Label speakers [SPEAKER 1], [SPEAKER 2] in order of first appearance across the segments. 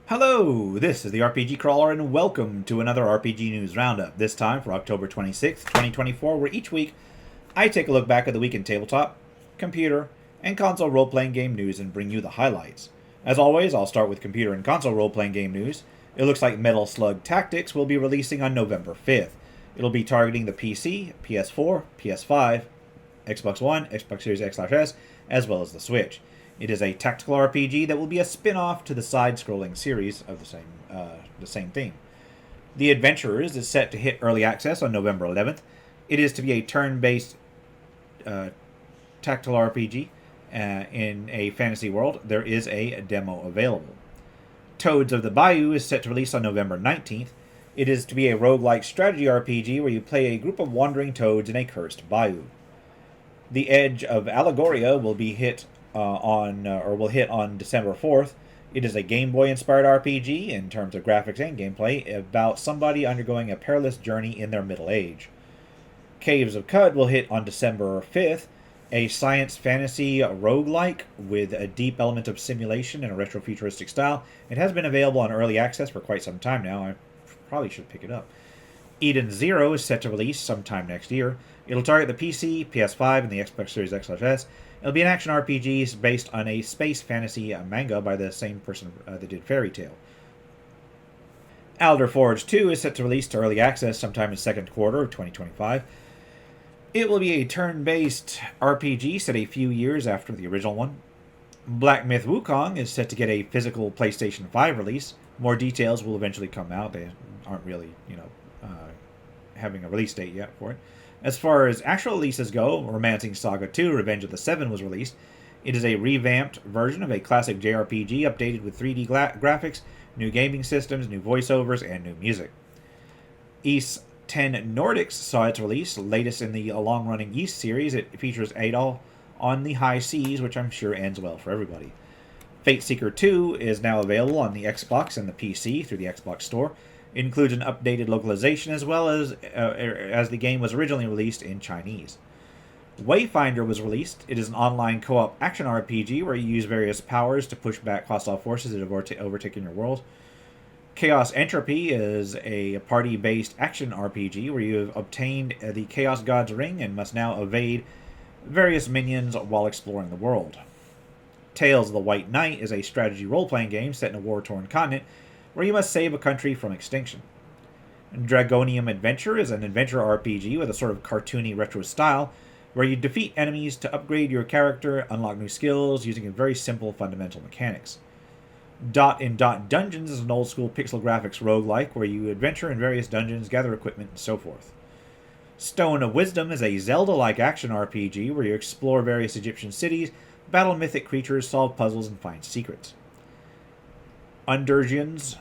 [SPEAKER 1] Hello, this is the RPG Crawler, and welcome to another RPG News Roundup, this time for October 26th, 2024, where each week I take a look back at the week in tabletop, computer, and console role-playing game news and bring you the highlights. As always, I'll start with computer and console role-playing game news. It looks like Metal Slug Tactics will be releasing on November 5th. It'll be targeting the PC, PS4, PS5, Xbox One, Xbox Series X/S, as well as the Switch. It is a tactical RPG that will be a spin-off to the side-scrolling series of the same theme. The Adventurers is set to hit early access on November 11th. It is to be a turn-based tactical RPG in a fantasy world. There is a demo available. Toads of the Bayou is set to release on November 19th. It is to be a roguelike strategy RPG where you play a group of wandering toads in a cursed bayou. The Edge of Allegoria will be hit on December 4th. It is a Game Boy inspired RPG in terms of graphics and gameplay about somebody undergoing a perilous journey in their middle age. Caves of Cud will hit on December 5th, a science fantasy roguelike with a deep element of simulation in a retrofuturistic style. It has been available on early access for quite some time now. I probably should pick it up. Eden Zero is set to release sometime next year. It'll target the PC, PS5, and the Xbox Series X/S. It'll be an action RPG based on a space fantasy manga by the same person that did Fairy Tail. Alder Forge 2 is set to release to early access sometime in the second quarter of 2025. It will be a turn-based RPG set a few years after the original one. Black Myth Wukong is set to get a physical PlayStation 5 release. More details will eventually come out. They aren't really, having a release date yet for it. As far as actual releases go, Romancing Saga 2 Revenge of the Seven was released. It is a revamped version of a classic JRPG updated with 3D graphics, new gaming systems, new voiceovers, and new music. Ys 10 Nordics saw its release, latest in the long-running Ys series. It features Adol on the high seas, which I'm sure ends well for everybody. Fate Seeker 2 is now available on the Xbox and the PC through the Xbox Store. It includes an updated localization as well as the game was originally released in Chinese. Wayfinder was released. It is an online co-op action RPG where you use various powers to push back hostile forces that have overtaken your world. Chaos Entropy is a party-based action RPG where you have obtained the Chaos God's Ring and must now evade various minions while exploring the world. Tales of the White Knight is a strategy role-playing game set in a war-torn continent where you must save a country from extinction. Dragonium Adventure is an adventure RPG with a sort of cartoony retro style, where you defeat enemies to upgrade your character, unlock new skills, using a very simple fundamental mechanics. Dot in Dot Dungeons is an old-school pixel graphics roguelike, where you adventure in various dungeons, gather equipment, and so forth. Stone of Wisdom is a Zelda-like action RPG, where you explore various Egyptian cities, battle mythic creatures, solve puzzles, and find secrets. Undurgeons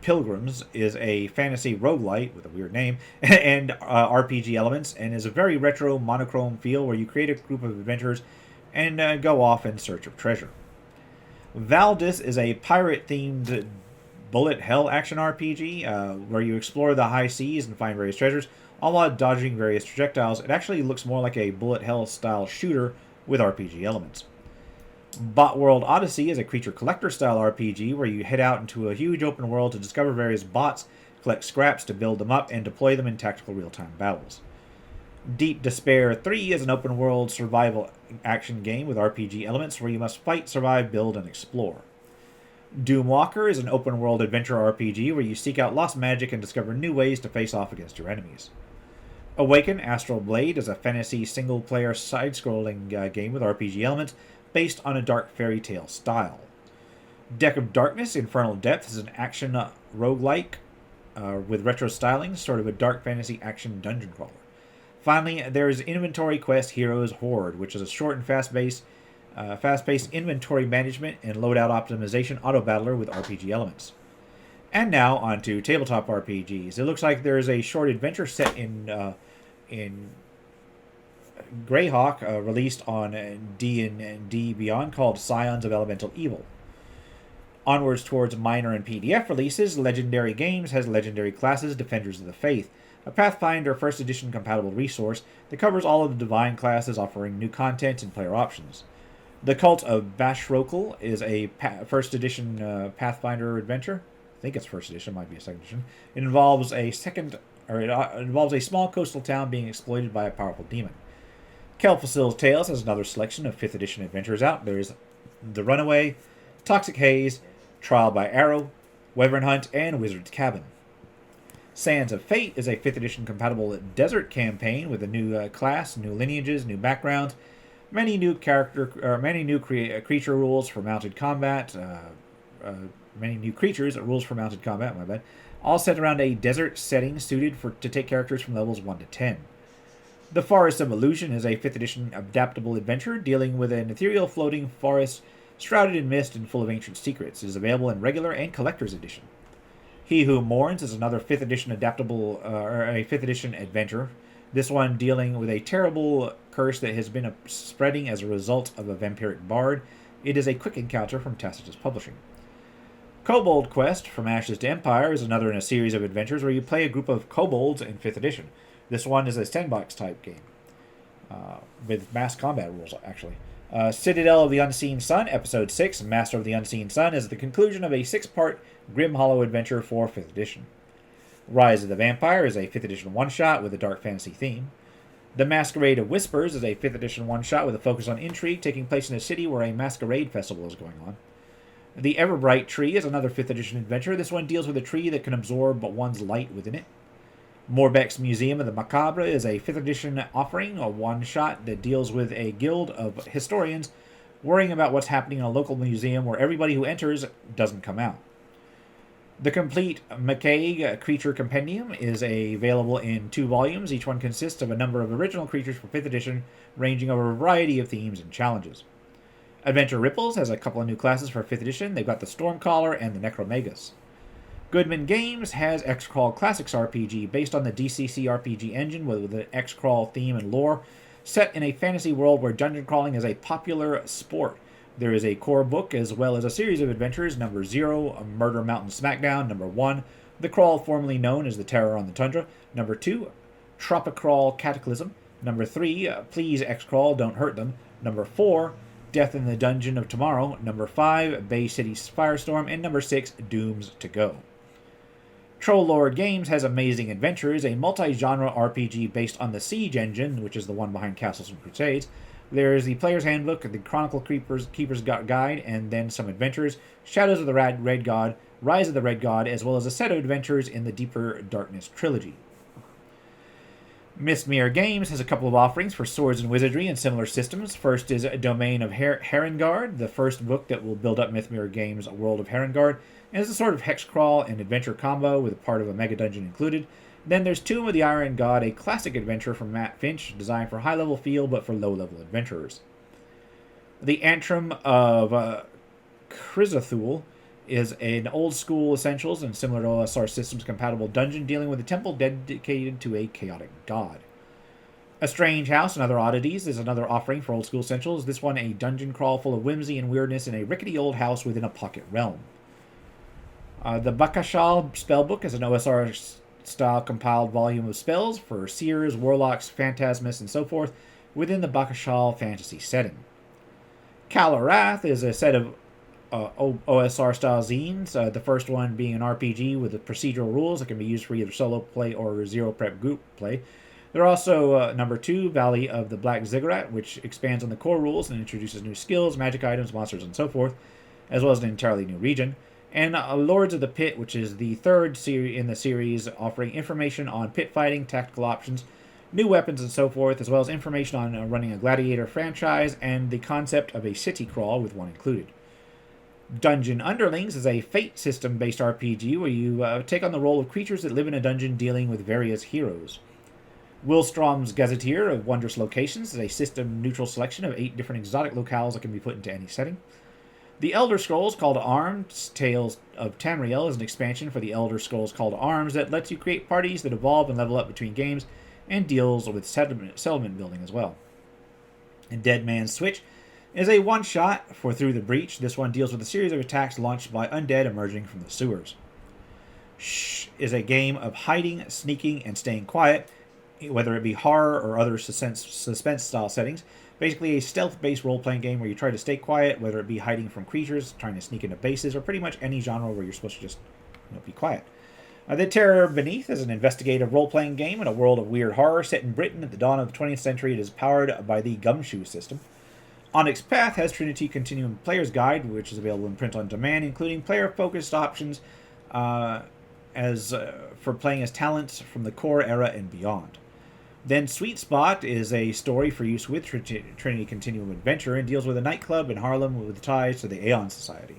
[SPEAKER 1] Pilgrims is a fantasy roguelite with a weird name and RPG elements, and is a very retro monochrome feel where you create a group of adventurers and go off in search of treasure. Valdis is a pirate-themed bullet hell action RPG where you explore the high seas and find various treasures, all while dodging various projectiles. It actually looks more like a bullet hell style shooter with RPG elements. Bot World Odyssey is a creature collector style RPG where you head out into a huge open world to discover various bots, collect scraps to build them up, and deploy them in tactical real-time battles. Deep Despair 3 is an open world survival action game with RPG elements where you must fight, survive, build, and explore. Doomwalker is an open world adventure RPG where you seek out lost magic and discover new ways to face off against your enemies. Awaken Astral Blade is a fantasy single-player side-scrolling game with RPG elements based on a dark fairy tale style. Deck of Darkness Infernal Depths is an action roguelike with retro styling, sort of a dark fantasy action dungeon crawler. Finally, there is Inventory Quest Heroes Horde, which is a short and fast-paced inventory management and loadout optimization auto-battler with RPG elements. And now, on to tabletop RPGs. It looks like there is a short adventure set in Greyhawk, released on D&D Beyond, called Scions of Elemental Evil. Onwards towards minor and PDF releases, Legendary Games has Legendary Classes Defenders of the Faith, a Pathfinder 1st Edition compatible resource that covers all of the Divine classes, offering new content and player options. The Cult of Bashrokal is a first edition Pathfinder adventure. I think it's first edition, might be a second edition. It involves it involves a small coastal town being exploited by a powerful demon. Kelphasil's Tales has another selection of 5th edition adventures out. There's The Runaway, Toxic Haze, Trial by Arrow, Wyvern Hunt, and Wizard's Cabin. Sands of Fate is a 5th edition compatible desert campaign with a new class, new lineages, new backgrounds, many new creature rules for mounted combat, many new creatures rules for mounted combat. My bad. All set around a desert setting suited to take characters from levels 1 to 10. The Forest of Illusion is a 5th edition adaptable adventure dealing with an ethereal floating forest shrouded in mist and full of ancient secrets. It is available in regular and collector's edition. He Who Mourns is another 5th edition adaptable, a 5th edition adventure. This one dealing with a terrible curse that has been spreading as a result of a vampiric bard. It is a quick encounter from Tacitus Publishing. Kobold Quest From Ashes to Empire is another in a series of adventures where you play a group of kobolds in 5th edition. This one is a sandbox type game with mass combat rules, actually. Citadel of the Unseen Sun, Episode 6, Master of the Unseen Sun, is the conclusion of a 6-part Grim Hollow adventure for 5th edition. Rise of the Vampire is a 5th edition one-shot with a dark fantasy theme. The Masquerade of Whispers is a 5th edition one-shot with a focus on intrigue taking place in a city where a masquerade festival is going on. The Everbright Tree is another 5th edition adventure. This one deals with a tree that can absorb one's light within it. Morbeck's Museum of the Macabre is a 5th edition offering, a one-shot that deals with a guild of historians worrying about what's happening in a local museum where everybody who enters doesn't come out. The Complete McCaig Creature Compendium is available in 2 volumes. Each one consists of a number of original creatures for 5th edition, ranging over a variety of themes and challenges. Adventure Ripples has a couple of new classes for 5th edition. They've got the Stormcaller and the Necromagus. Goodman Games has X-Crawl Classics RPG, based on the DCC RPG engine with an X-Crawl theme and lore, set in a fantasy world where dungeon crawling is a popular sport. There is a core book as well as a series of adventures. Number 0, Murder Mountain Smackdown. Number 1, The Crawl, formerly known as the Terror on the Tundra. Number 2, Tropicrawl Cataclysm. Number 3, Please X-Crawl, Don't Hurt Them. Number 4, Death in the Dungeon of Tomorrow. Number 5, Bay City Firestorm. And number 6, Dooms to Go. Troll Lord Games has Amazing Adventures, a multi-genre RPG based on the Siege engine, which is the one behind Castles and Crusades. There is the Player's Handbook, the Chronicle Keeper's Guide, and then some adventures, Shadows of the Red God, Rise of the Red God, as well as a set of adventures in the Deeper Darkness trilogy. Mistmere Games has a couple of offerings for swords and wizardry and similar systems. First is Domain of Herengard, the first book that will build up Mistmere Games' World of Herengard, and is a sort of hex crawl and adventure combo with a part of a mega dungeon included. Then there's Tomb of the Iron God, a classic adventure from Matt Finch, designed for high-level feel but for low-level adventurers. The Antrim of Chrysothul is an old-school essentials and similar to OSR systems compatible dungeon dealing with a temple dedicated to a chaotic god. A Strange House and Other Oddities is another offering for old-school essentials. This one a dungeon crawl full of whimsy and weirdness in a rickety old house within a pocket realm. The Bakashal Spellbook is an OSR-style compiled volume of spells for seers, warlocks, phantasmists, and so forth within the Bakashal fantasy setting. Kalarath is a set of OSR-style zines, the first one being an RPG with the procedural rules that can be used for either solo play or zero-prep group play. There are also number 2, Valley of the Black Ziggurat, which expands on the core rules and introduces new skills, magic items, monsters, and so forth, as well as an entirely new region. And Lords of the Pit, which is the third in the series, offering information on pit fighting, tactical options, new weapons, and so forth, as well as information on running a gladiator franchise and the concept of a city crawl with one included. Dungeon Underlings is a fate system-based RPG where you take on the role of creatures that live in a dungeon dealing with various heroes. Willstrom's Gazetteer of Wondrous Locations is a system-neutral selection of 8 different exotic locales that can be put into any setting. The Elder Scrolls Call to Arms, Tales of Tamriel is an expansion for the Elder Scrolls Call to Arms that lets you create parties that evolve and level up between games and deals with settlement building as well. And Dead Man's Switch is a one-shot for Through the Breach. This one deals with a series of attacks launched by undead emerging from the sewers. Shh is a game of hiding, sneaking, and staying quiet, whether it be horror or other suspense-style settings. Basically, a stealth-based role-playing game where you try to stay quiet, whether it be hiding from creatures, trying to sneak into bases, or pretty much any genre where you're supposed to just be quiet. The Terror Beneath is an investigative role-playing game in a world of weird horror set in Britain at the dawn of the 20th century. It is powered by the Gumshoe system. Onyx Path has Trinity Continuum Player's Guide, which is available in print on demand, including player-focused options for playing as talents from the core era and beyond. Then Sweet Spot is a story for use with Trinity Continuum Adventure and deals with a nightclub in Harlem with ties to the Aeon Society.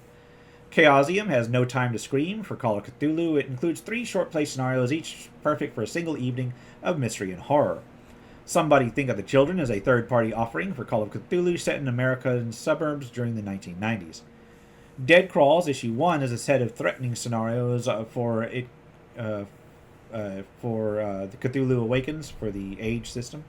[SPEAKER 1] Chaosium has No Time to Scream for Call of Cthulhu. It includes 3 short-play scenarios, each perfect for a single evening of mystery and horror. Somebody Think of the Children is a third-party offering for Call of Cthulhu set in American suburbs during the 1990s. Dead Crawls Issue 1 is a set of threatening scenarios for the Cthulhu Awakens for the Age system.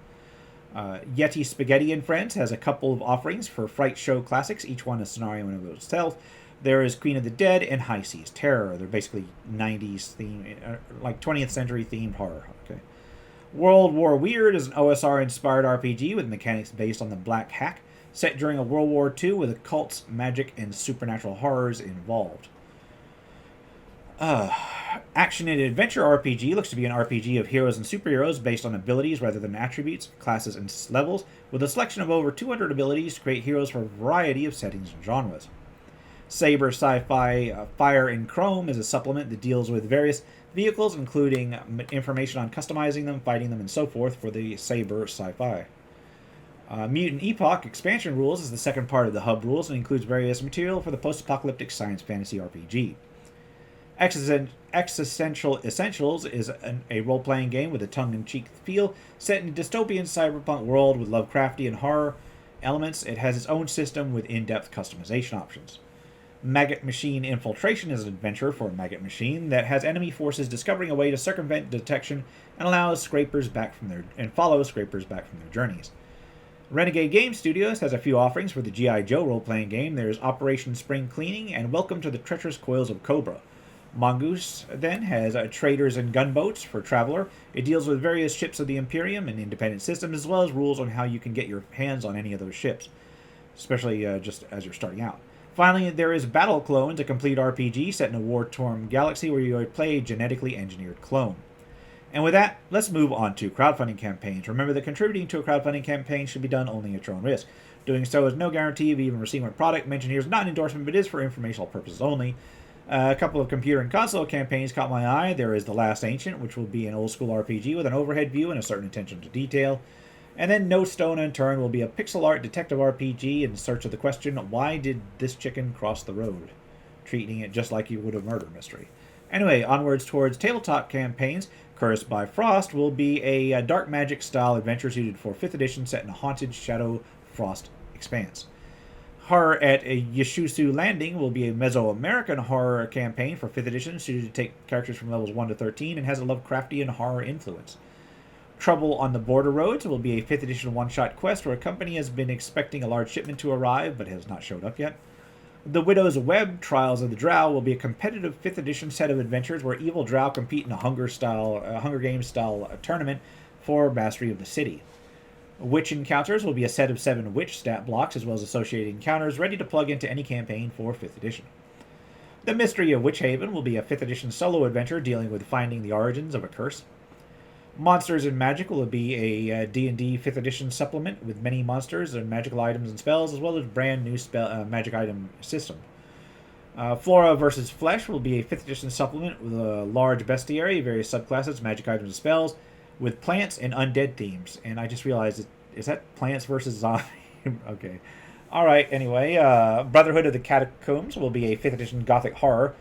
[SPEAKER 1] Yeti Spaghetti and Friends has a couple of offerings for Fright Show classics, each one a scenario in and of itself. There is Queen of the Dead and High Seas Terror. They're basically 90s theme, like 20th century themed horror. Okay. World War Weird is an OSR-inspired RPG with mechanics based on the Black Hack, set during a World War II with occults, magic, and supernatural horrors involved. Action and Adventure RPG looks to be an RPG of heroes and superheroes based on abilities rather than attributes, classes, and levels, with a selection of over 200 abilities to create heroes for a variety of settings and genres. Saber Sci-Fi Fire in Chrome is a supplement that deals with various vehicles, including information on customizing them, fighting them, and so forth for the Saber Sci-Fi. Mutant Epoch Expansion Rules is the second part of the hub rules and includes various material for the post-apocalyptic science fantasy RPG. Existential Essentials is a role-playing game with a tongue-in-cheek feel set in a dystopian cyberpunk world with Lovecraftian horror elements. It has its own system with in-depth customization options. Maggot Machine Infiltration is an adventure for a maggot machine that has enemy forces discovering a way to circumvent detection and follow scrapers back from their journeys. Renegade Game Studios has a few offerings for the G.I. Joe role-playing game. There's Operation Spring Cleaning and Welcome to the Treacherous Coils of Cobra. Mongoose, then, has Traders and Gunboats for Traveler. It deals with various ships of the Imperium and independent systems, as well as rules on how you can get your hands on any of those ships, especially just as you're starting out. Finally, there is Battle Clones, a complete RPG set in a war-torn galaxy where you play a genetically engineered clone. And with that, let's move on to crowdfunding campaigns. Remember that contributing to a crowdfunding campaign should be done only at your own risk. Doing so is no guarantee of even receiving a product mentioned here is not an endorsement, but is for informational purposes only. A couple of computer and console campaigns caught my eye. There is The Last Ancient, which will be an old-school RPG with an overhead view and a certain attention to detail. And then No Stone Unturned will be a pixel art detective RPG in search of the question, why did this chicken cross the road? Treating it just like you would a murder mystery. Anyway, onwards towards tabletop campaigns. Cursed by Frost will be a dark magic-style adventure suited for 5th edition set in a haunted Shadow Frost expanse. Horror at Yashusu Landing will be a Mesoamerican horror campaign for 5th edition, suited to take characters from levels 1 to 13, and has a Lovecraftian horror influence. Trouble on the Border Roads will be a 5th edition one-shot quest where a company has been expecting a large shipment to arrive, but has not showed up yet. The Widow's Web Trials of the Drow will be a competitive 5th edition set of adventures where evil Drow compete in a Hunger Games-style tournament for mastery of the city. Witch Encounters will be a set of 7 witch stat blocks as well as associated encounters ready to plug into any campaign for 5th edition. The Mystery of Witch Haven will be a 5th edition solo adventure dealing with finding the origins of a curse. Monsters and Magic will be a D&D 5th edition supplement with many monsters and magical items and spells, as well as brand new magic item system. Flora vs. Flesh will be a 5th edition supplement with a large bestiary, various subclasses, magic items and spells, with plants and undead themes. And I just realized, is that plants versus zombie? Okay. Alright, anyway. Brotherhood of the Catacombs will be a 5th edition gothic horror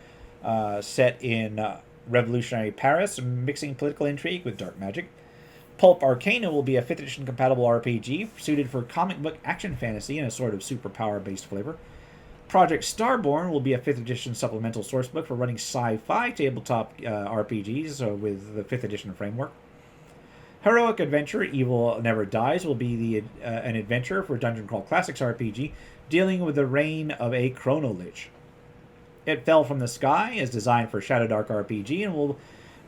[SPEAKER 1] set in revolutionary Paris, mixing political intrigue with dark magic. Pulp Arcana will be a 5th edition compatible RPG suited for comic book action fantasy in a sort of superpower-based flavor. Project Starborn will be a 5th edition supplemental sourcebook for running sci-fi tabletop RPGs with the 5th edition framework. Heroic Adventure Evil Never Dies will be an adventure for Dungeon Crawl Classics RPG dealing with the reign of a Chronolich. It Fell from the Sky is designed for Shadow Dark RPG and will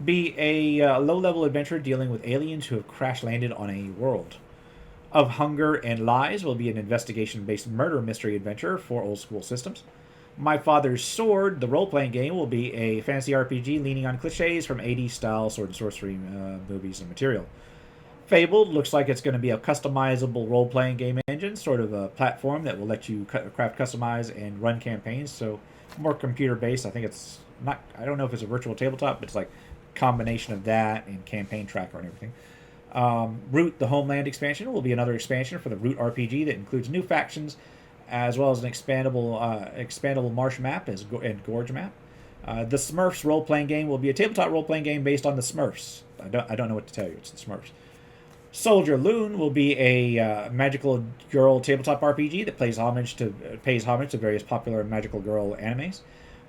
[SPEAKER 1] be a low-level adventure dealing with aliens who have crash-landed on a world. of Hunger and Lies will be an investigation-based murder mystery adventure for old-school systems. My Father's Sword, the role-playing game, will be a fantasy RPG leaning on cliches from 80s-style sword and sorcery movies and material. Fabled looks like it's going to be a customizable role-playing game engine, sort of a platform that will let you craft, customize, and run campaigns. So more computer-based. I think it's not. I don't know if it's a virtual tabletop, but it's like a combination of that and campaign tracker and everything. Root, the Homeland expansion, will be another expansion for the Root RPG that includes new factions, as well as an expandable marsh map and gorge map. The Smurfs role-playing game will be a tabletop role-playing game based on the Smurfs. I don't know what to tell you. It's the Smurfs. Soldier Loon will be a magical girl tabletop RPG that pays homage to various popular magical girl animes.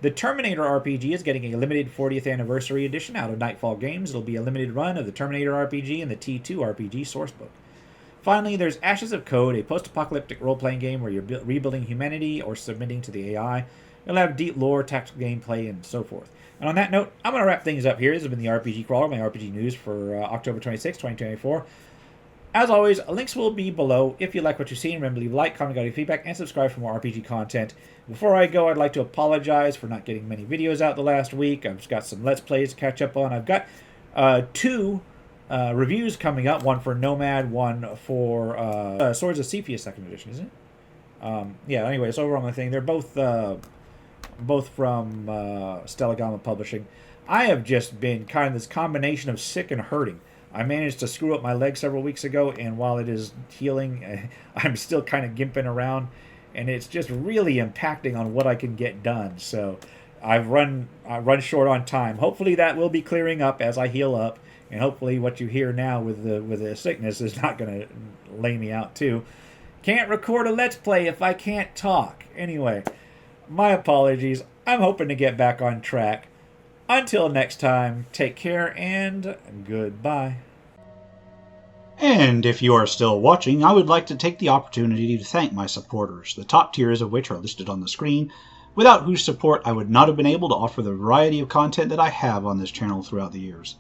[SPEAKER 1] The Terminator RPG is getting a limited 40th anniversary edition out of Nightfall Games. It'll be a limited run of the Terminator RPG and the T2 RPG sourcebook. Finally, there's Ashes of Code, a post-apocalyptic role-playing game where you're rebuilding humanity or submitting to the AI. It'll have deep lore, tactical gameplay, and so forth. And on that note, I'm going to wrap things up here. This has been the RPG Crawler, my RPG news for October 26, 2024. As always, links will be below. If you like what you see, remember to leave a like, comment, give feedback, and subscribe for more RPG content. Before I go, I'd like to apologize for not getting many videos out the last week. I've got some Let's Plays to catch up on. I've got two reviews coming up. One for Nomad, one for Swords of Cepheus 2nd Edition, isn't it? Yeah, anyway, it's over on my thing. They're both from Stellagama Publishing. I have just been kind of this combination of sick and hurting. I managed to screw up my leg several weeks ago, and while it is healing, I'm still kind of gimping around, and it's just really impacting on what I can get done. So I run short on time. Hopefully that will be clearing up as I heal up, and hopefully what you hear now with the sickness is not going to lay me out too. Can't record a Let's Play if I can't talk. Anyway, my apologies. I'm hoping to get back on track. Until next time, take care and goodbye.
[SPEAKER 2] And if you are still watching, I would like to take the opportunity to thank my supporters, the top tiers of which are listed on the screen, without whose support I would not have been able to offer the variety of content that I have on this channel throughout the years.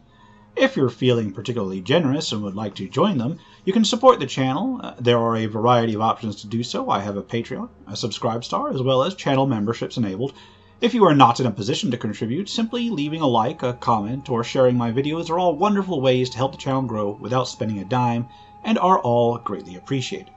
[SPEAKER 2] If you're feeling particularly generous and would like to join them, you can support the channel. There are a variety of options to do so. I have a Patreon, a Subscribestar, as well as channel memberships enabled. If you are not in a position to contribute, simply leaving a like, a comment, or sharing my videos are all wonderful ways to help the channel grow without spending a dime, and are all greatly appreciated.